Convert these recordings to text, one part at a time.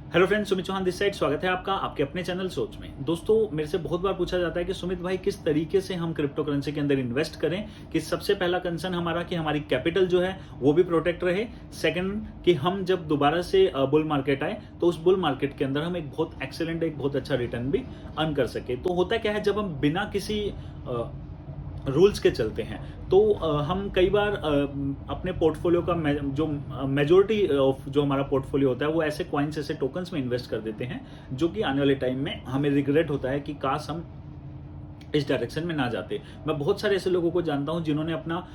Hello friends, Sumit Chauhan this side. स्वागत है आपका आपके अपने चैनल सोच में। दोस्तों, मेरे से बहुत बार पूछा जाता है कि सुमित भाई किस तरीके से हम क्रिप्टो करेंसी के अंदर इन्वेस्ट करें। कि सबसे पहला कंसर्न हमारा कि हमारी कैपिटल जो है वो भी प्रोटेक्ट रहे। सेकंड, कि हम जब दोबारा से बुल मार्केट आए तो उस बुल मार्केट के अंदर हम एक बहुत एक्सेलेंट, एक बहुत अच्छा रिटर्न भी अर्न कर सके। तो होता क्या है, जब हम बिना किसी रूल्स के चलते हैं तो हम कई बार अपने पोर्टफोलियो का जो मेजोरिटी ऑफ जो हमारा पोर्टफोलियो होता है वो ऐसे कॉइन्स, ऐसे टोकन्स में इन्वेस्ट कर देते हैं, जो कि आने वाले टाइम में हमें रिग्रेट होता है कि काश हम इस डायरेक्शन में ना जाते। मैं बहुत सारे ऐसे लोगों को जानता हूं जिन्होंने अपना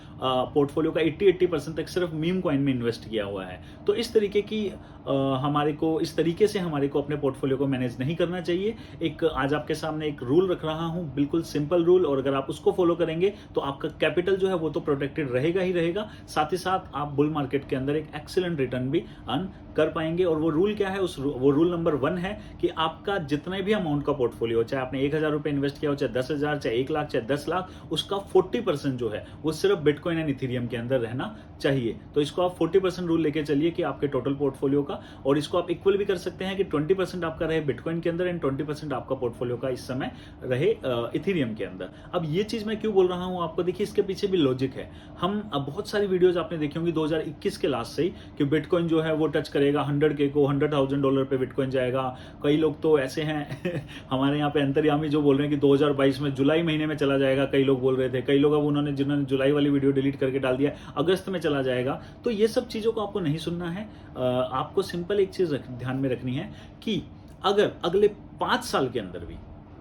पोर्टफोलियो का 80% तक सिर्फ मीम कॉइन में इन्वेस्ट किया हुआ है। तो इस तरीके की इस तरीके से हमारे को अपने पोर्टफोलियो को मैनेज नहीं करना चाहिए। एक आज आपके सामने एक रूल रख रहा हूं, बिल्कुल सिंपल रूल, और अगर आप उसको फॉलो करेंगे तो आपका कैपिटल जो है वो तो प्रोटेक्टेड रहेगा ही रहेगा, साथ ही साथ आप बुल मार्केट के अंदर एक एक्सीलेंट रिटर्न भी अर्न कर पाएंगे। और वो रूल क्या है, वो रूल नंबर 1 है कि आपका जितने भी अमाउंट का पोर्टफोलियो हो, चाहे आपने 1,000 रुपए इन्वेस्ट किया हो, चाहे 10,000, चाहे 1 लाख, चाहे 10 लाख, उसका 40% जो है वो सिर्फ बिटकॉइन एंड इथेरियम के अंदर रहना चाहिए। तो इसको आप 40% रूल लेके चलिए कि आपके टोटल पोर्टफोलियो का, और इसको आप इक्वल भी कर सकते हैं कि 20% आपका रहे बिटकॉइन के अंदर एंड 20% आपका पोर्टफोलियो का इस समय रहे इथेरियम के अंदर। अब ये चीज मैं क्यों बोल रहा हूं आपको, देखिए इसके पीछे भी लॉजिक है। हम अब बहुत सारी वीडियोस आपने देखी होंगी 2021 के लास्ट से ही कि बिटकॉइन जो है वो टच करेगा 100K को, $100,000 पे बिटकॉइन जाएगा। कई लोग तो ऐसे हैं हमारे यहाँ पे अंतर्यामी जो बोल रहे हैं कि 2022 में जुलाई महीने में चला जाएगा, कई लोग बोल रहे थे। कई लोग अब जिन्होंने जुलाई वाली वीडियो डिलीट करके डाल दिया, अगस्त में चला जाएगा। तो ये सब चीजों को आपको नहीं सुनना है। आपको सिंपल एक चीज ध्यान में रखनी है कि अगर अगले 5 साल के अंदर भी,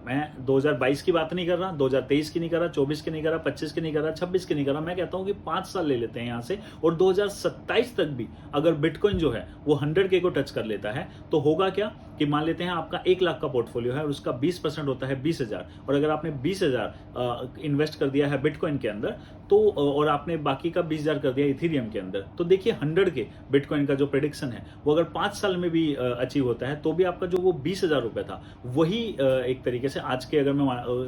मैं 2022 की बात नहीं कर रहा, 2023 की नहीं कर रहा, 24 की नहीं कर रहा, 25 की नहीं कर रहा, 26 की नहीं कर रहा, मैं कहता हूं कि 5 साल ले लेते हैं यहां से, और 2027 तक भी अगर बिटकॉइन जो है वो 100K को टच कर लेता है तो होगा क्या कि मान लेते हैं आपका 1 लाख का पोर्टफोलियो है और उसका 20% होता है 20,000, और अगर आपने 20,000 इन्वेस्ट कर दिया है बिटकॉइन के अंदर तो, और आपने बाकी का 20,000 कर दिया इथेरियम के अंदर, तो देखिए 100K बिटकॉइन का जो प्रेडिक्शन है वो अगर 5 साल में भी अचीव होता है तो भी आपका जो वो 20,000 रुपए था वही एक तरीके से आज के अगर मैं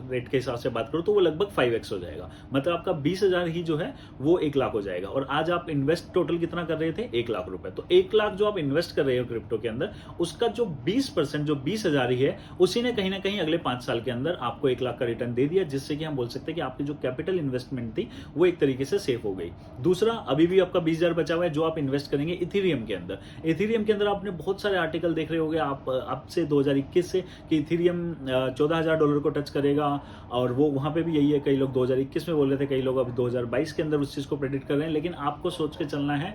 रेट के हिसाब से बात करूं तो वो लगभग 5x हो जाएगा। मतलब आपका 20,000 ही जो है वो 1 लाख हो जाएगा। और आज आप इन्वेस्ट टोटल कितना कर रहे थे, 1 लाख रुपए। तो 1 लाख जो आप इन्वेस्ट कर रहे हो क्रिप्टो के अंदर, उसका जो 20% जो 20,000 ही है, उसी ने कहीं ना कहीं अगले 5 साल के अंदर आपको 1 लाख का रिटर्न दे दिया, जिससे कि हम बोल सकते हैं कि आपकी जो कैपिटल इन्वेस्टमेंट थी वो एक तरीके से सेफ हो गई। दूसरा, अभी भी आपका 20,000 बचा हुआ है जो आप इन्वेस्ट करेंगे इथेरियम के अंदर। इथेरियम के अंदर आपने बहुत सारे आर्टिकल देख रहे होंगे आप अब से 2021 से कि इथेरियम $14,000 को टच करेगा, और वो वहां पे भी यही है। कई लोग 2021 में बोल रहे थे, कई लोग अब 2022 के अंदर उस चीज को प्रेडिक्ट कर रहे हैं। लेकिन आपको सोच के चलना है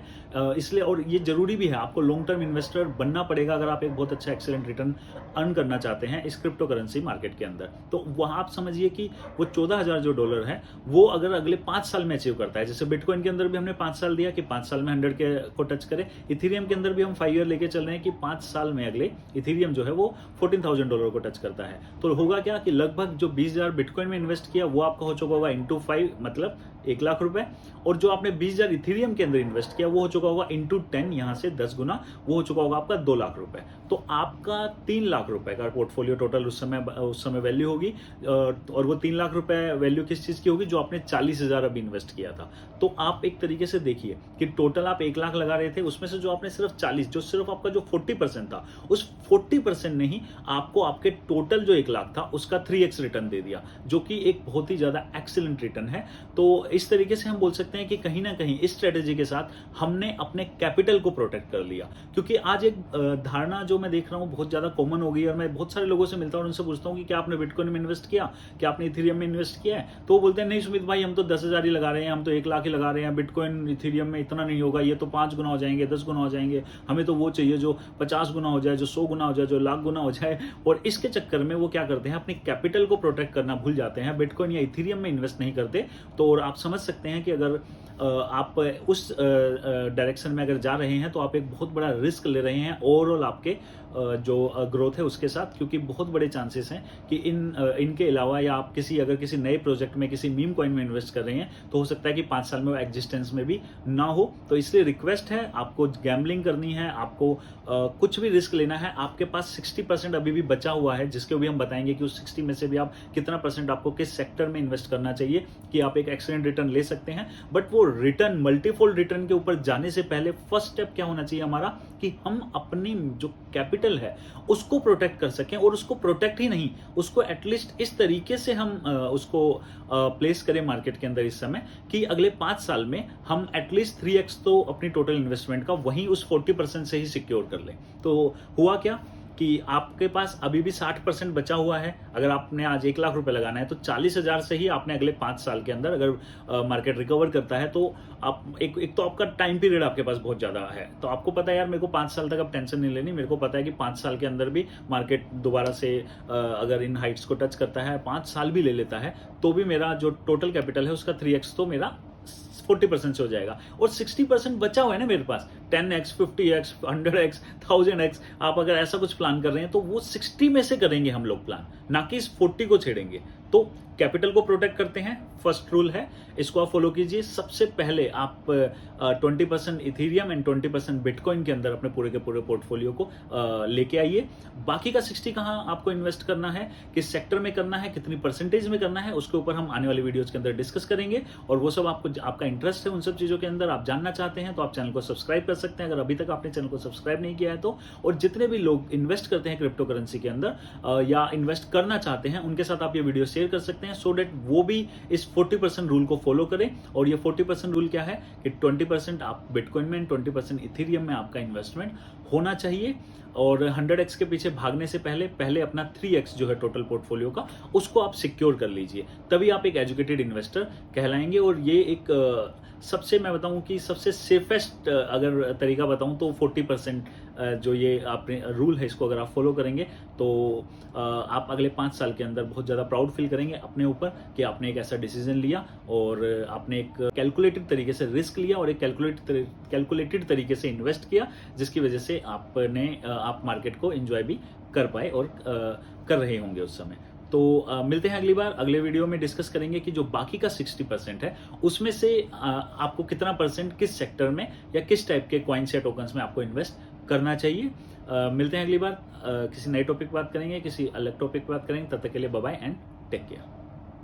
इसलिए, और ये जरूरी भी है, आपको लॉन्ग टर्म इन्वेस्टर बनना पड़ेगा अगर आप एक बहुत अच्छा एक्सीलेंट रिटर्न अर्न करना चाहते हैं इस क्रिप्टो करेंसी मार्केट के अंदर। तो वहां आप समझिए कि वो 14,000 जो डॉलर है वो अगर अगले 5 साल में अचीव करता है, जैसे बिटकॉइन के अंदर भी हमने 5 साल दिया कि 5 साल में 100K को टच करे, इथेरियम के अंदर भी हम 5 ईयर लेके चल रहे हैं कि 5 साल में अगले इथेरियम जो है वो $14,000 को टच करता है। तो होगा क्या कि लगभग जो 20,000 बिटकॉइन में इन्वेस्ट किया वो आपका हो चुका होगा इंटू 5, मतलब 1 लाख रुपए, और जो आपने 20,000 इथेरियम के अंदर इन्वेस्ट किया वो हो चुका होगा इंटू 10, यहां से 10 गुना, वो हो चुका होगा आपका 2 लाख रुपए। तो आपका 3 लाख रुपए का पोर्टफोलियो टोटल उस समय वैल्यू होगी। और वो 3 लाख रुपए वैल्यू किस चीज की होगी, जो आपने 40,000 अभी इन्वेस्ट किया था। तो आप एक तरीके से देखिए कि टोटल आप 1 लाख लगा रहे थे, उसमें से जो आपने सिर्फ 40, जो सिर्फ आपका जो 40% था, उस 40% ने ही आपको आपके टोटल जो 1 लाख था उसका 3x रिटर्न दे दिया, जो कि एक बहुत ही ज्यादा एक्सीलेंट रिटर्न है। तो इस तरीके से हम बोल सकते हैं कि कहीं ना कहीं इस स्ट्रेटेजी के साथ हमने अपने कैपिटल को प्रोटेक्ट कर लिया। क्योंकि आज एक धारणा जो मैं देख रहा हूं बहुत ज्यादा कॉमन हो गई, और मैं बहुत सारे लोगों से मिलता हूं और उनसे पूछता हूं कि क्या आपने बिटकॉइन में इन्वेस्ट किया, क्या आपने इथेरियम में इन्वेस्ट किया है, तो वो बोलते हैं नहीं सुमित भाई, हम तो 10,000 ही लगा रहे हैं, हम तो 1 लाख ही लगा रहे हैं, बिटकॉइन इथेरियम में इतना नहीं होगा, ये तो 5 गुना हो जाएंगे, 10 गुना हो जाएंगे, हमें तो वो चाहिए जो 50 गुना हो जाए, जो 100 गुना हो जाए, जो लाख गुना हो जाए। और इसके चक्कर में वो क्या करते हैं, अपनी कैपिटल को प्रोटेक्ट करना भूल जाते हैं, बिटकॉइन या इथेरियम में इन्वेस्ट नहीं करते। तो और आप समझ सकते हैं कि अगर आप उस डायरेक्शन में अगर जा रहे हैं तो आप एक बहुत बड़ा रिस्क ले रहे हैं ओवरऑल आपके जो ग्रोथ है उसके साथ, क्योंकि बहुत बड़े चांसेस हैं कि इनके अलावा या आप अगर किसी नए प्रोजेक्ट में, किसी मीम कॉइन में इन्वेस्ट कर रहे हैं तो हो सकता है कि 5 साल में वो एग्जिस्टेंस में भी ना हो। तो इसलिए रिक्वेस्ट है, आपको गैम्बलिंग करनी है, आपको कुछ भी रिस्क लेना है, आपके पास 60% अभी भी बचा हुआ है, जिसके भी हम बताएंगे कि उस 60 में से भी आप कितना % आपको किस सेक्टर में इन्वेस्ट करना चाहिए कि आप एक एक्सीलेंट रिटर्न ले सकते हैं, बट वो रिटर्न मल्टीफोल्ड रिटर्न के ऊपर जाने से पहले फर्स्ट स्टेप क्या होना चाहिए हमारा कि हम अपनी जो कैपिटल है उसको प्रोटेक्ट कर सकें, और उसको प्रोटेक्ट ही नहीं, उसको एटलीस्ट इस तरीके से हम उसको प्लेस करें मार्केट के अंदर इस समय कि अगले 5 साल में हम एटलीस्ट 3x तो अपनी टोटल इन्वेस्टमेंट का वहीं उस 40% से ही सिक्योर कर लें। तो हुआ क्या कि आपके पास अभी भी 60% बचा हुआ है। अगर आपने आज 1 लाख रुपए लगाना है तो 40,000 से ही आपने अगले 5 साल के अंदर, अगर मार्केट रिकवर करता है तो आप एक तो आपका टाइम पीरियड आपके पास बहुत ज्यादा है, तो आपको पता है यार मेरे को 5 साल तक अब टेंशन नहीं लेनी, मेरे को पता है कि 5 साल के अंदर भी मार्केट दोबारा से अगर इन हाइट्स को टच करता है, 5 साल भी ले लेता है, तो भी मेरा जो टोटल कैपिटल है उसका 3x तो मेरा 40% से हो जाएगा, और 60% बचा हुआ है ना मेरे पास, 10x, 50x, 100x, 1000x। आप अगर ऐसा कुछ प्लान कर रहे हैं तो वो 60 में से करेंगे हम लोग प्लान, ना कि इस 40 को छेड़ेंगे। तो कैपिटल को प्रोटेक्ट करते हैं, फर्स्ट रूल है, इसको आप फॉलो कीजिए। सबसे पहले आप 20% इथेरियम एंड 20% बिटकॉइन के अंदर अपने पूरे के पूरे पोर्टफोलियो को लेके आइए। बाकी का 60 कहाँ आपको इन्वेस्ट करना है, किस सेक्टर में करना है, कितनी परसेंटेज में करना है, उसके ऊपर हम आने वाली वीडियोज के अंदर डिस्कस करेंगे। और वो सब आपको, आपका इंटरेस्ट है उन सब चीजों के अंदर, आप जानना चाहते हैं तो आप चैनल को सब्सक्राइब कर सकते हैं अगर अभी तक आपने चैनल को सब्सक्राइब नहीं किया है तो। और जितने भी लोग इन्वेस्ट करते हैं क्रिप्टो करेंसी के अंदर या इन्वेस्ट करना चाहते हैं, उनके साथ आप ये वीडियो शेयर कर सकते हैं, सो डेट वो भी इस 40% रूल को फॉलो करें। और ये 40% रूल क्या है कि 20% आप बिटकॉइन में, 20% इथेरियम में आपका इन्वेस्टमेंट होना चाहिए। और 100x के पीछे भागने से पहले अपना 3x जो है टोटल पोर्टफोलियो का, उसको आप सिक्योर कर लीजिए, तभी आप एक एजुकेटेड इन्वेस्टर कहलाएंगे। और ये एक सबसे, मैं बताऊं कि सबसे सेफेस्ट अगर तरीका बताऊं तो 40% जो ये आपने रूल है, इसको अगर आप फॉलो करेंगे तो आप अगले 5 साल के अंदर बहुत ज़्यादा प्राउड फील करेंगे अपने ऊपर कि आपने एक ऐसा डिसीजन लिया और आपने एक कैलकुलेटेड तरीके से रिस्क लिया और एक कैलकुलेटेड तरीके से इन्वेस्ट किया, जिसकी वजह से आप मार्केट को एंजॉय भी कर पाए और कर रहे होंगे उस समय। तो मिलते हैं अगली बार, अगले वीडियो में डिस्कस करेंगे कि जो बाकी का 60% है उसमें से आपको कितना परसेंट किस सेक्टर में या किस टाइप के कॉइन्स या टोकन्स में आपको इन्वेस्ट करना चाहिए। मिलते हैं अगली बार, किसी नए टॉपिक पर बात करेंगे, किसी अलग टॉपिक पर बात करेंगे। तब तक के लिए bye bye and take care.